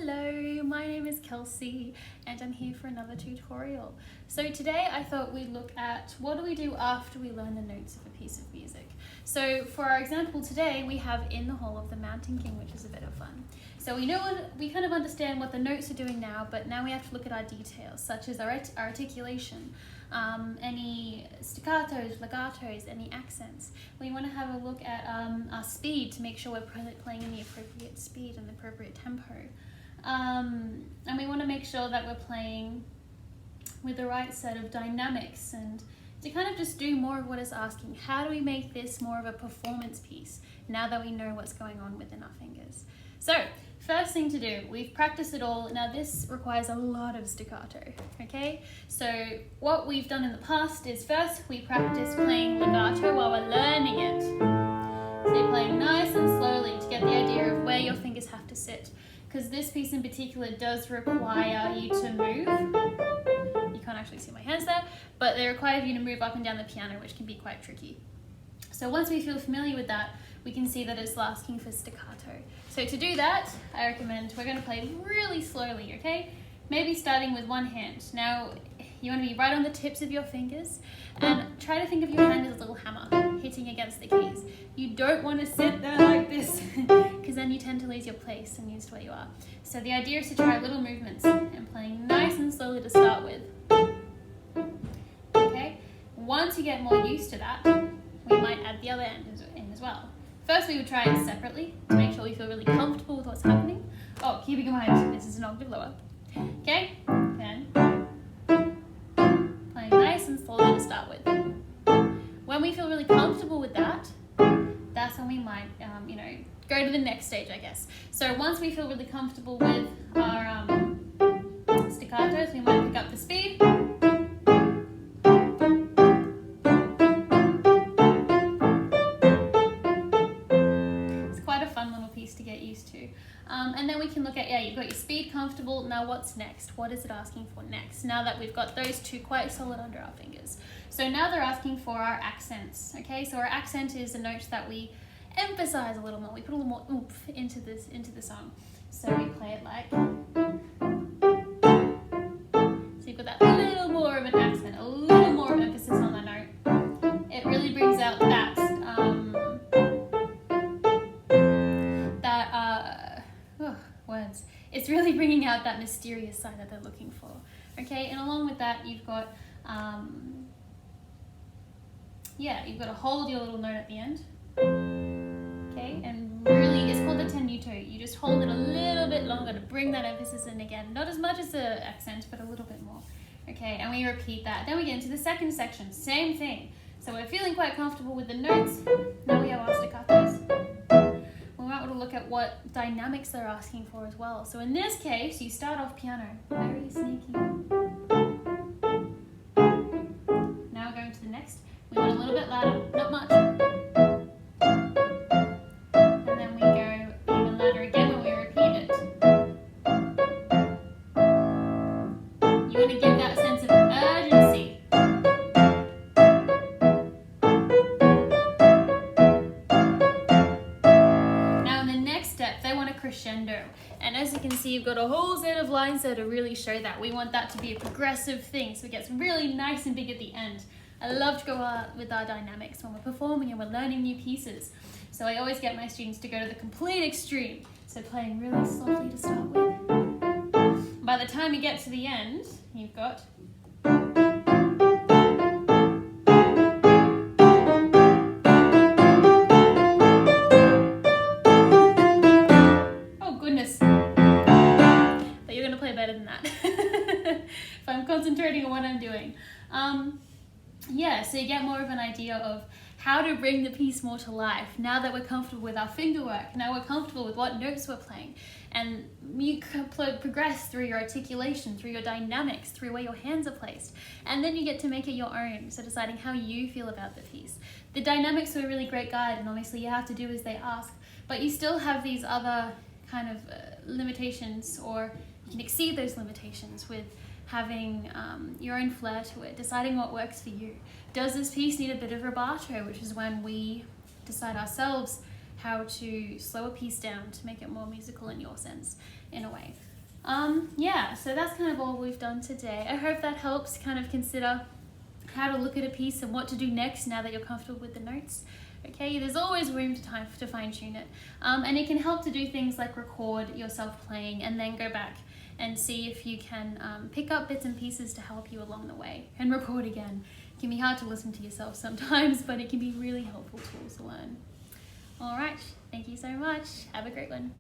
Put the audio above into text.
Hello, my name is Kelsey and I'm here for another tutorial. So today I thought we'd look at what do we do after we learn the notes of a piece of music. So for our example today we have In the Hall of the Mountain King, which is a bit of fun. So we kind of understand what the notes are doing now, but now we have to look at our details such as our articulation, any staccatos, legatos, any accents. We want to have a look at our speed to make sure we're playing in the appropriate speed and the appropriate tempo. And we want to make sure that we're playing with the right set of dynamics and to kind of just do more of what it's asking. How do we make this more of a performance piece now that we know what's going on within our fingers? So, first thing to do, we've practiced it all. Now this requires a lot of staccato, okay? So what we've done in the past is first we practice playing legato while we're learning it. So you're playing nice and slowly to get the idea of where your fingers have to sit. Because this piece in particular does require you to move. You can't actually see my hands there, but they require you to move up and down the piano, which can be quite tricky. So once we feel familiar with that, we can see that it's asking for staccato. So to do that, I recommend we're going to play really slowly, okay? Maybe starting with one hand. Now, you want to be right on the tips of your fingers and try to think of your hand as a little hammer hitting against the keys. You don't want to sit there like this because then you tend to lose your place and lose where you are. So the idea is to try little movements and playing nice and slowly to start with. Okay? Once you get more used to that, we might add the other end in as well. First we would try it separately to make sure we feel really comfortable with what's happening. Oh, keeping in mind, this is an octave lower. Okay, then playing nice and slowly to start with. When we feel really comfortable with that, that's when we might, go to the next stage, I guess. So once we feel really comfortable with our staccatos, we might pick up the speed. To get used to. And then we can look at, you've got your speed comfortable. Now what's next? What is it asking for next? Now that we've got those two quite solid under our fingers. So now they're asking for our accents. Okay, so our accent is a note that we emphasize a little more. We put a little more oomph into the song. So we play it like. So you've got that little more of an accent, a little more of emphasis on that note. It really brings out that it's really bringing out that mysterious side that they're looking for. Okay, and along with that, you've got, you've got to hold your little note at the end. Okay, and really, it's called the tenuto. You just hold it a little bit longer to bring that emphasis in again. Not as much as the accent, but a little bit more. Okay, and we repeat that. Then we get into the second section, same thing. So we're feeling quite comfortable with the notes. Now we have our staccatos. We might want to look at what dynamics they're asking for as well. So in this case, you start off piano, very sneaky. Now we're going to the next. We want a little bit louder, not much. And then we go even louder again when we repeat it. You want to give that sense of urgency. Crescendo, and as you can see, you've got a whole set of lines there to really show that. We want that to be a progressive thing, so it gets really nice and big at the end. I love to go out with our dynamics when we're performing and we're learning new pieces. So I always get my students to go to the complete extreme, so playing really softly to start with. By the time you get to the end, you've got better than that if I'm concentrating on what I'm doing. So you get more of an idea of how to bring the piece more to life now that we're comfortable with our finger work, now we're comfortable with what notes we're playing, and you progress through your articulation, through your dynamics, through where your hands are placed, and then you get to make it your own, so deciding how you feel about the piece. The dynamics are a really great guide, and obviously you have to do as they ask, but you still have these other kind of limitations, or you can exceed those limitations with having your own flair to it, deciding what works for you. Does this piece need a bit of rubato, which is when we decide ourselves how to slow a piece down to make it more musical in your sense, in a way. Yeah, so that's kind of all we've done today. I hope that helps kind of consider how to look at a piece and what to do next now that you're comfortable with the notes. Okay, there's always room to fine tune it. And it can help to do things like record yourself playing and then go back and see if you can pick up bits and pieces to help you along the way, and record again. It can be hard to listen to yourself sometimes, but it can be really helpful tools to learn. All right, thank you so much. Have a great one.